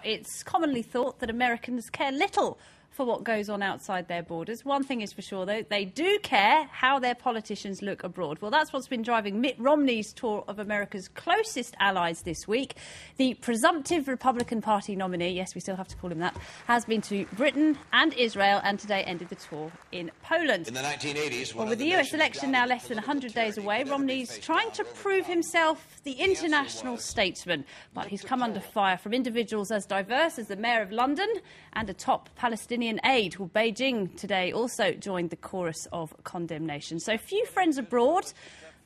it's commonly thought that Americans care little for what goes on outside their borders. One thing is for sure, though, they do care how their politicians look abroad. Well, that's what's been driving Mitt Romney's tour of America's closest allies this week. The presumptive Republican Party nominee, yes, we still have to call him that, has been to Britain and Israel and today ended the tour in Poland. In the 1980s, well, with the US election now less than 100 days away, Romney's trying to prove himself the international statesman. But he's come under fire from individuals as diverse as the Mayor of London and a top Palestinian aide. Well, Beijing today also joined the chorus of condemnation. So few friends abroad,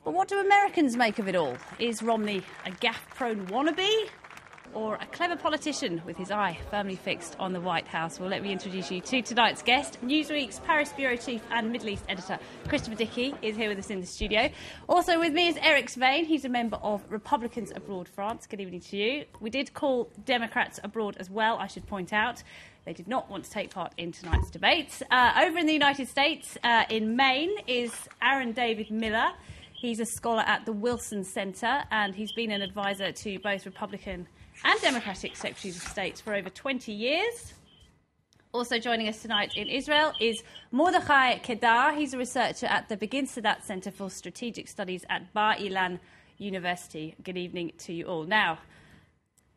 but what do Americans make of it all? Is Romney a gaffe-prone wannabe or a clever politician with his eye firmly fixed on the White House? Well, let me introduce you to tonight's guest. Newsweek's Paris Bureau Chief and Middle East Editor Christopher Dickey is here with us in the studio. Also with me is Eric Svein. He's a member of Republicans Abroad France. Good evening to you. We did call Democrats abroad as well, I should point out. They did not want to take part in tonight's debates. Over in the United States, in Maine, is Aaron David Miller. He's a scholar at the Wilson Center, and he's been an advisor to both Republican and Democratic Secretaries of State for over 20 years. Also joining us tonight in Israel is Mordechai Kedar. He's a researcher at the Begin Sadat Center for Strategic Studies at Bar Ilan University. Good evening to you all. Now,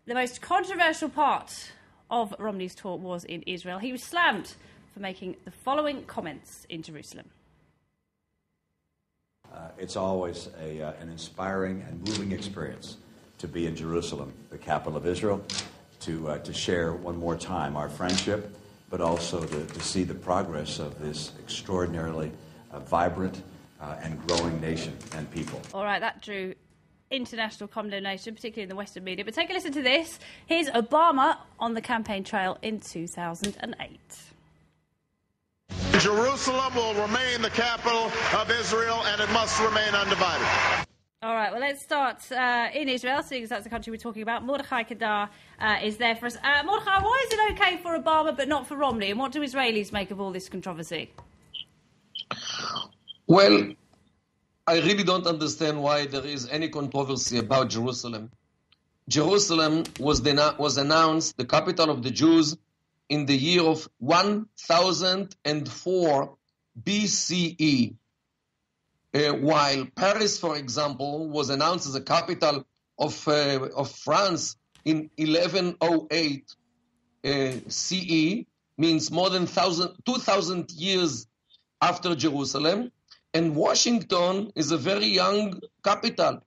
the most controversial part of Romney's talk was in Israel. He was slammed for making the following comments in Jerusalem. It's always an inspiring and moving experience to be in Jerusalem, the capital of Israel, to share one more time our friendship, but also to see the progress of this extraordinarily vibrant and growing nation and people. All right, that drew international condemnation, particularly in the Western media. But take a listen to this. Here's Obama on the campaign trail in 2008. Jerusalem will remain the capital of Israel, and it must remain undivided. All right, well, let's start in Israel, seeing as that's the country we're talking about. Mordechai Kedar is there for us. Mordechai, why is it OK for Obama but not for Romney? And what do Israelis make of all this controversy? Well, I really don't understand why there is any controversy about Jerusalem. Jerusalem was announced the capital of the Jews in the year of 1004 BCE. While Paris, for example, was announced as a capital of France in 1108 CE, means more than 2,000 years after Jerusalem. And Washington is a very young capital,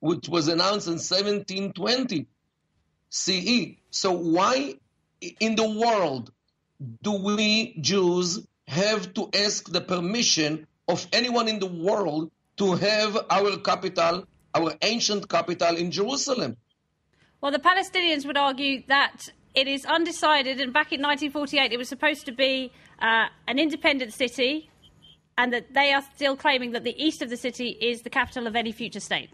which was announced in 1720 CE. So why in the world do we Jews have to ask the permission of anyone in the world to have our capital, our ancient capital in Jerusalem? Well, the Palestinians would argue that it is undecided, and back in 1948 it was supposed to be an independent city, and that they are still claiming that the east of the city is the capital of any future state.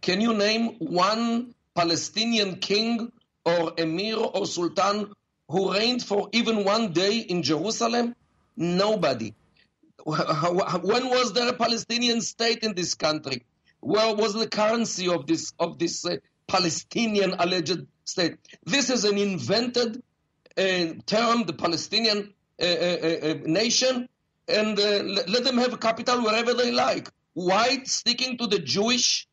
Can you name one Palestinian king or emir or sultan who reigned for even one day in Jerusalem? Nobody. When was there a Palestinian state in this country? Where was the currency of this Palestinian alleged state? This is an invented term, the Palestinian nation, and let them have a capital wherever they like. Why sticking to the Jewish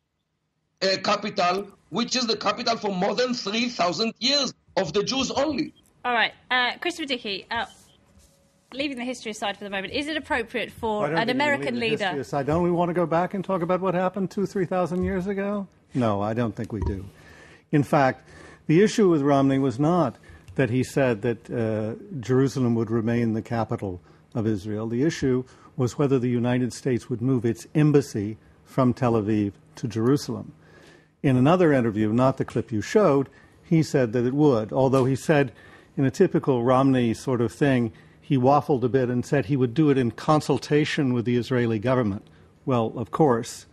capital, which is the capital for more than 3,000 years of the Jews only? All right. Christopher Dickey, leaving the history aside for the moment, is it appropriate for an American leader... Don't we want to go back and talk about what happened 3,000 years ago? No, I don't think we do. In fact, the issue with Romney was not that he said that Jerusalem would remain the capital of Israel. The issue was whether the United States would move its embassy from Tel Aviv to Jerusalem. In another interview, not the clip you showed, he said that it would, although he said in a typical Romney sort of thing, he waffled a bit and said he would do it in consultation with the Israeli government. Well, of course,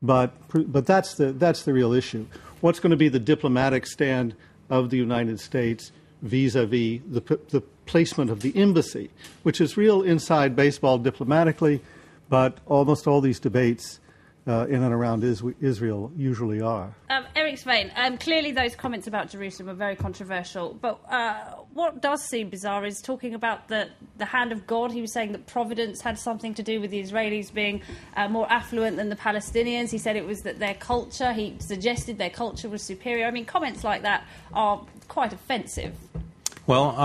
but that's the real issue. What's going to be the diplomatic stand of the United States vis-a-vis the placement of the embassy, which is real inside baseball diplomatically, but almost all these debates in and around Israel usually are. Eric Svein, clearly those comments about Jerusalem are very controversial, but what does seem bizarre is talking about the hand of God. He was saying that providence had something to do with the Israelis being more affluent than the Palestinians. He said it was that their culture, he suggested their culture was superior. I mean, comments like that are quite offensive. Well,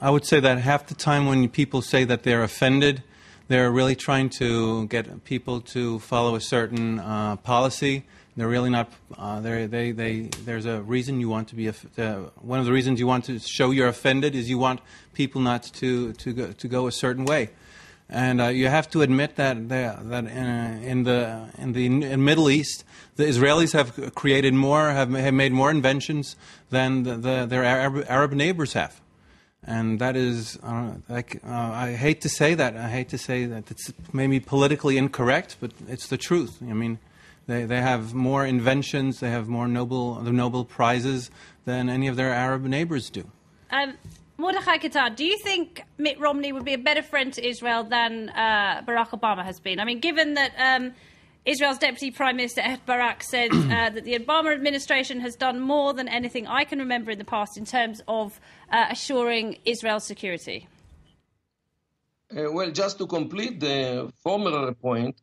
I would say that half the time when people say that they're offended, they're really trying to get people to follow a certain policy. They're really not. There's a reason you want to be. One of the reasons you want to show you're offended is you want people not to go a certain way, and you have to admit that in the Middle East, the Israelis have created more, have made more inventions than their Arab neighbors have. And that is, I hate to say that. I hate to say that it's maybe politically incorrect, but it's the truth. I mean, they have more inventions, they have more Nobel prizes than any of their Arab neighbors do. Mordechai Qatar, do you think Mitt Romney would be a better friend to Israel than Barack Obama has been? I mean, given that Israel's Deputy Prime Minister Ehud Barak said that the Obama administration has done more than anything I can remember in the past in terms of assuring Israel's security. Well, just to complete the former point,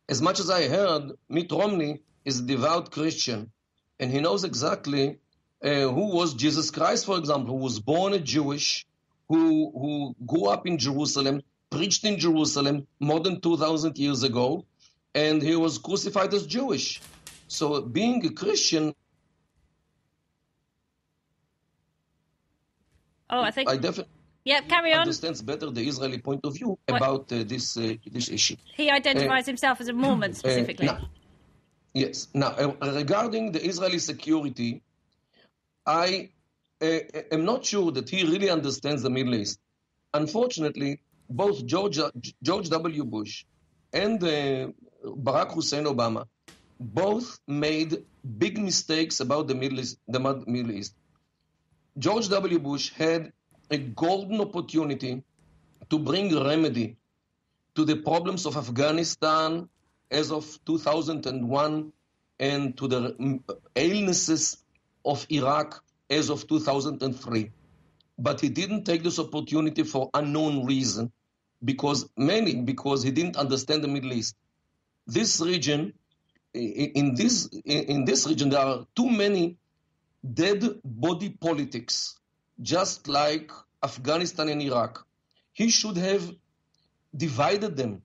as much as I heard, Mitt Romney is a devout Christian, and he knows exactly who was Jesus Christ, for example, who was born a Jewish, who grew up in Jerusalem, preached in Jerusalem more than 2,000 years ago, and he was crucified as Jewish. So being a Christian, I definitely carry on. Understands better the Israeli point of view about this issue. He identifies himself as a Mormon specifically. Yes. Now, regarding the Israeli security, I am not sure that he really understands the Middle East. Unfortunately, both George W. Bush and Barack Hussein Obama both made big mistakes about the Middle East. George W. Bush had a golden opportunity to bring remedy to the problems of Afghanistan as of 2001 and to the illnesses of Iraq as of 2003. But he didn't take this opportunity for unknown reason, because he didn't understand the Middle East. This region, in this region, there are too many dead body politics, just like Afghanistan and Iraq. He should have divided them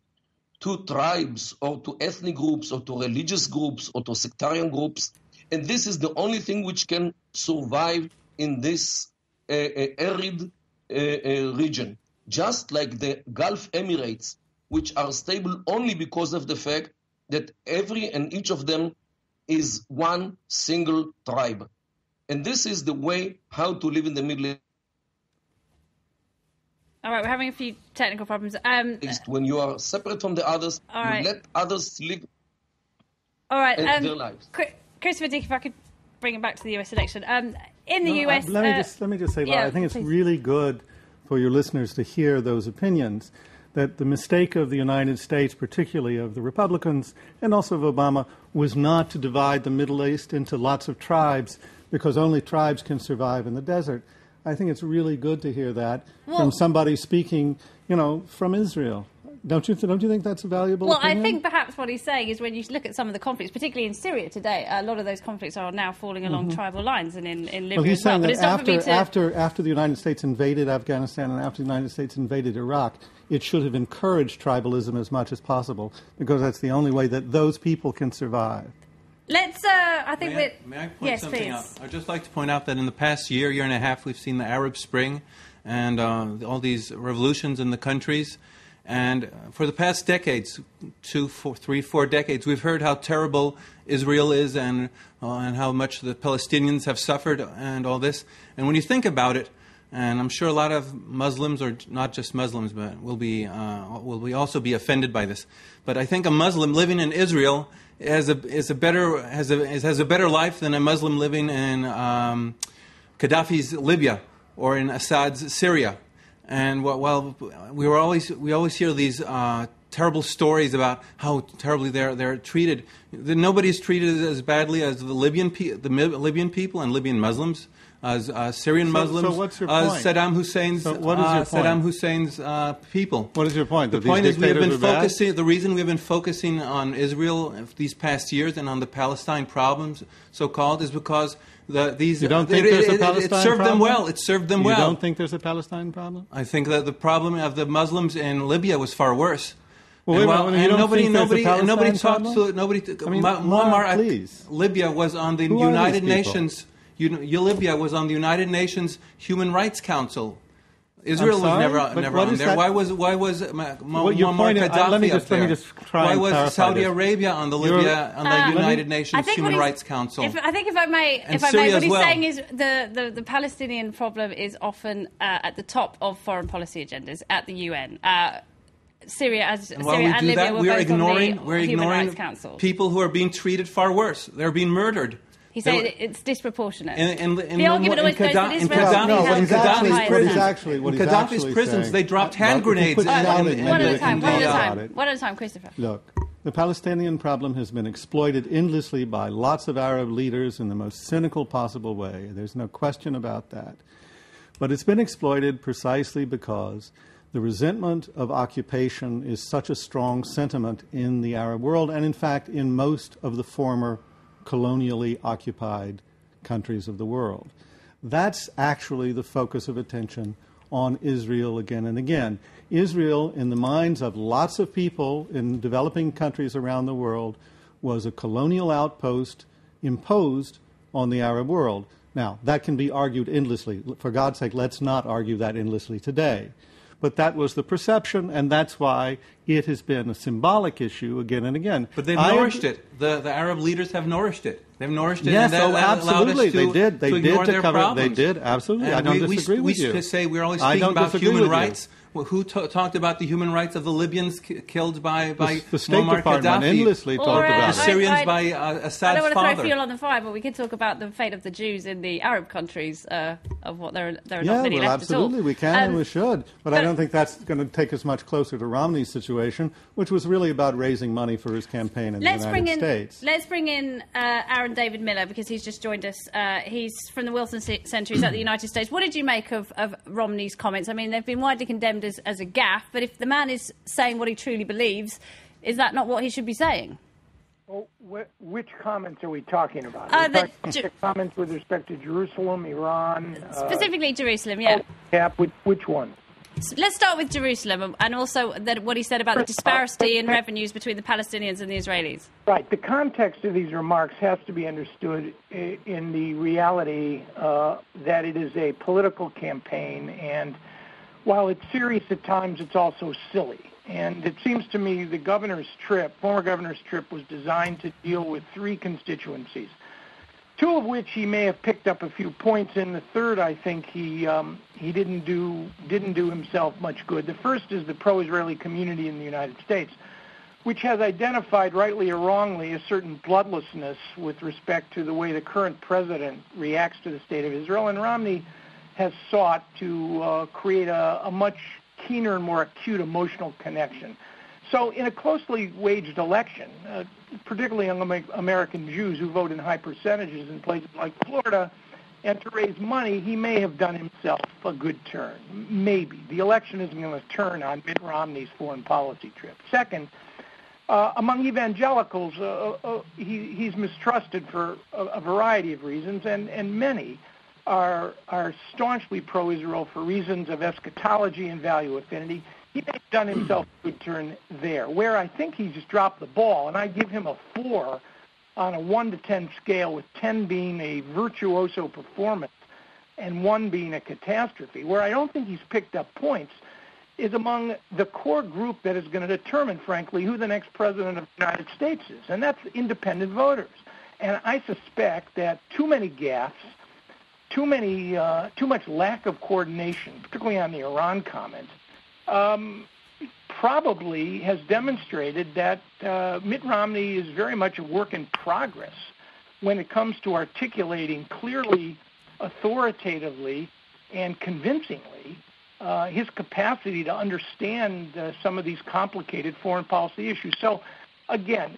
to tribes or to ethnic groups or to religious groups or to sectarian groups. And this is the only thing which can survive in this arid region. Just like the Gulf Emirates, which are stable only because of the fact that every and each of them is one single tribe. And this is the way how to live in the Middle East. All right, we're having a few technical problems. When you are separate from the others, you let others live their lives. Christopher Dick, if I could bring it back to the US election. In the US... Let me just say, Laura, I think it's really good for your listeners to hear those opinions, that the mistake of the United States, particularly of the Republicans and also of Obama, was not to divide the Middle East into lots of tribes, because only tribes can survive in the desert. I think it's really good to hear that from somebody speaking, from Israel. Don't you think that's a valuable opinion? I think perhaps what he's saying is when you look at some of the conflicts, particularly in Syria today, a lot of those conflicts are now falling along tribal lines, and in Libya he's as well. Saying But that it's not for me to... after the United States invaded Afghanistan and after the United States invaded Iraq, it should have encouraged tribalism as much as possible, because that's the only way that those people can survive. Let's, I think we're... May I point something out? I'd just like to point out that in the past year and a half, we've seen the Arab Spring and all these revolutions in the countries. And for the past decades, 4 decades, we've heard how terrible Israel is and how much the Palestinians have suffered and all this. And when you think about it, and I'm sure a lot of Muslims, or not just Muslims, but will also be offended by this. But I think a Muslim living in Israel has a better life than a Muslim living in Gaddafi's Libya or in Assad's Syria. And while we always hear these terrible stories about how terribly they're treated. Nobody's treated as badly as the Libyan people and Libyan Muslims, as Syrian Muslims, so what's your as point? Saddam Hussein's people. What is your point? The point is the reason we've been focusing on Israel these past years and on the Palestine problems, so-called, is because You don't think there's a Palestine it served problem? them well. It served them well. You don't think there's a Palestine problem? I think that the problem of the Muslims in Libya was far worse. Well, wait a minute, you don't think there's a Palestine nobody talked problem? to nobody. I mean, Muammar please. Libya was on the Who are United these people? Nations. Libya was on the United Nations Human Rights Council. Israel was never on there. Why was Muammar Gaddafi let me up there? just try Why and was clarify Saudi this. Arabia on the United Nations Human Rights Council? If I may, Syria what as he's well. saying is the Palestinian problem is often at the top of foreign policy agendas at the UN. Syria and Libya were both on the Human Rights Council. People who are being treated far worse. They're being murdered. He said it's disproportionate. The argument always goes that Israel what in he's Gaddafi's actually prisons, saying, they dropped hand grenades. One at a time, Christopher. Look, the Palestinian problem has been exploited endlessly by lots of Arab leaders in the most cynical possible way. There's no question about that. But it's been exploited precisely because the resentment of occupation is such a strong sentiment in the Arab world, and in fact in most of the former colonially occupied countries of the world. That's actually the focus of attention on Israel again and again. Israel, in the minds of lots of people in developing countries around the world, was a colonial outpost imposed on the Arab world. Now, that can be argued endlessly. For God's sake, let's not argue that endlessly today. But that was the perception, and that's why it has been a symbolic issue again and again. But they've nourished it. The Arab leaders have nourished it. They've nourished it. Yes, and that absolutely. Allowed us to, They did to cover. problems. They did absolutely. And I don't disagree with you. We say we're always speaking about human rights. Well, who talked about the human rights of the Libyans killed by the State Muammar Department Gaddafi? endlessly talked about the Syrians by Assad's father. I don't want to throw fuel on the fire, but we could talk about the fate of the Jews in the Arab countries, of what there are not many left absolutely, at all. we can and we should. But I don't think that's going to take us much closer to Romney's situation, which was really about raising money for his campaign in the United States. Let's bring in Aaron David Miller, because he's just joined us. He's from the Wilson Center. He's at the United States. What did you make of Romney's comments? I mean, they've been widely condemned as a gaffe, but if the man is saying what he truly believes, is that not what he should be saying? Well, which comments are we talking about? The comments with respect to Jerusalem, Iran? Specifically Jerusalem, yeah. Which one? Let's start with Jerusalem, and also what he said about the disparity in revenues between the Palestinians and the Israelis. Right. The context of these remarks has to be understood in the reality that it is a political campaign, and while it's serious at times, it's also silly. And it seems to me the former governor's trip, was designed to deal with three constituencies, two of which he may have picked up a few points in. The third, I think, he didn't do himself much good. The first is the pro-Israeli community in the United States, which has identified, rightly or wrongly, a certain bloodlessness with respect to the way the current president reacts to the state of Israel. And Romney has sought to create a much keener and more acute emotional connection. So in a closely waged election, particularly among American Jews who vote in high percentages in places like Florida, and to raise money, he may have done himself a good turn. Maybe. The election isn't going to turn on Mitt Romney's foreign policy trip. Second, among evangelicals, he's mistrusted for a variety of reasons, and many are staunchly pro-Israel for reasons of eschatology and value affinity. He may have done himself a good turn there. Where I think he just dropped the ball, and I give him a 4 on a 1 to 10 scale, with 10 being a virtuoso performance and 1 being a catastrophe. Where I don't think he's picked up points is among the core group that is going to determine, frankly, who the next president of the United States is, and that's independent voters. And I suspect that too many gaffes, too much lack of coordination, particularly on the Iran comment, probably has demonstrated that Mitt Romney is very much a work in progress when it comes to articulating clearly, authoritatively, and convincingly his capacity to understand some of these complicated foreign policy issues. So, again,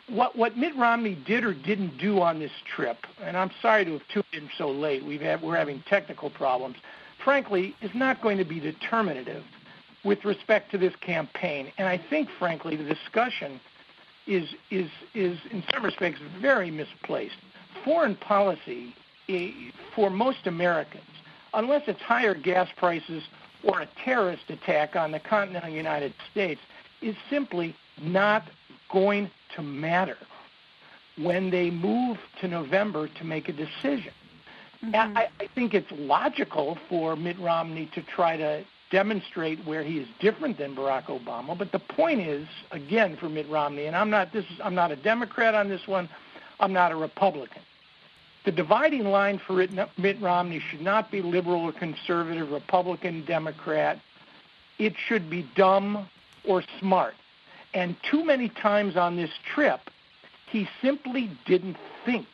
what Mitt Romney did or didn't do on this trip, and I'm sorry to have tuned in so late, we're having technical problems, frankly, is not going to be determinative with respect to this campaign. And I think, frankly, the discussion is in some respects very misplaced. Foreign policy, for most Americans, unless it's higher gas prices or a terrorist attack on the continental United States, is simply not going to matter when they move to November to make a decision. Mm-hmm. I think it's logical for Mitt Romney to try to demonstrate where he is different than Barack Obama. But the point is, again, for Mitt Romney, and I'm not a Democrat on this one, I'm not a Republican. The dividing line for Mitt Romney should not be liberal or conservative, Republican, Democrat. It should be dumb or smart. And too many times on this trip, he simply didn't think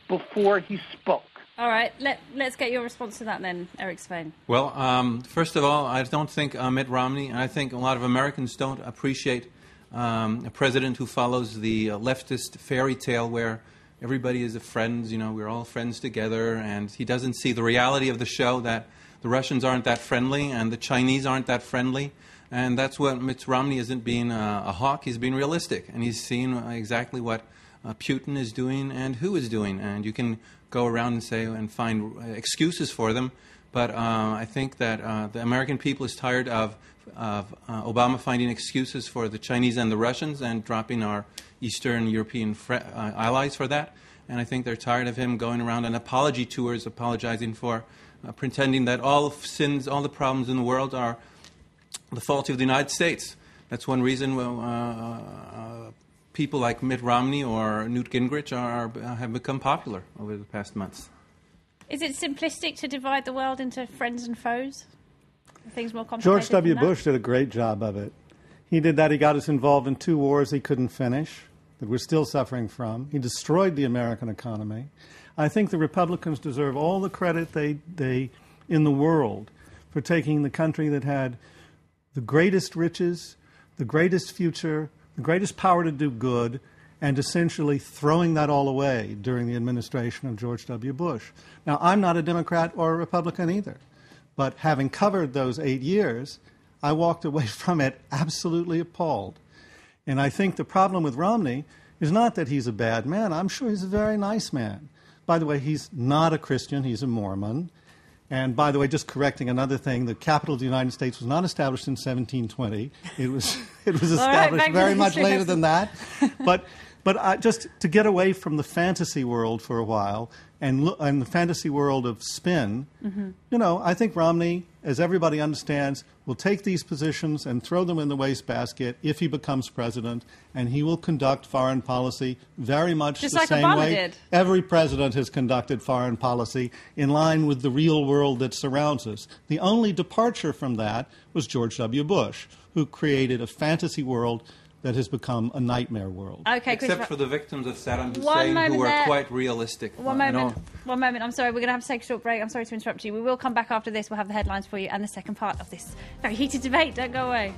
before he spoke. All right, let's get your response to that then, Eric Svein. Well, first of all, I don't think Mitt Romney, and I think a lot of Americans don't appreciate a president who follows the leftist fairy tale where everybody is a friend, we're all friends together, and he doesn't see the reality of the show that the Russians aren't that friendly and the Chinese aren't that friendly. And that's what Mitt Romney isn't being a hawk. He's being realistic, and he's seen exactly what Putin is doing and who is doing. And you can go around and say and find excuses for them, but I think that the American people is tired of Obama finding excuses for the Chinese and the Russians and dropping our Eastern European allies for that. And I think they're tired of him going around on apology tours, apologizing for pretending that all sins, all the problems in the world are the fault of the United States. That's one reason people like Mitt Romney or Newt Gingrich have become popular over the past months. Is it simplistic to divide the world into friends and foes? Are things more complicated George W. than that? Bush did a great job of it. He did that. He got us involved in 2 wars he couldn't finish, that we're still suffering from. He destroyed the American economy. I think the Republicans deserve all the credit they in the world for taking the country that had the greatest riches, the greatest future, the greatest power to do good, and essentially throwing that all away during the administration of George W. Bush. Now, I'm not a Democrat or a Republican either, but having covered those 8 years, I walked away from it absolutely appalled. And I think the problem with Romney is not that he's a bad man. I'm sure he's a very nice man. By the way, he's not a Christian. He's a Mormon. And by the way, just correcting another thing, the capital of the United States was not established in 1720. It was established very much later than that. But just to get away from the fantasy world for a while and the fantasy world of spin, I think Romney, as everybody understands, will take these positions and throw them in the wastebasket if he becomes president, and he will conduct foreign policy very much just the like same Obama way did. Every president has conducted foreign policy in line with the real world that surrounds us. The only departure from that was George W. Bush, who created a fantasy world that has become a nightmare world. Okay, except for the victims of Saddam Hussein, who are quite realistic. One moment. I'm sorry, we're going to have to take a short break. I'm sorry to interrupt you. We will come back after this. We'll have the headlines for you and the second part of this very heated debate. Don't go away.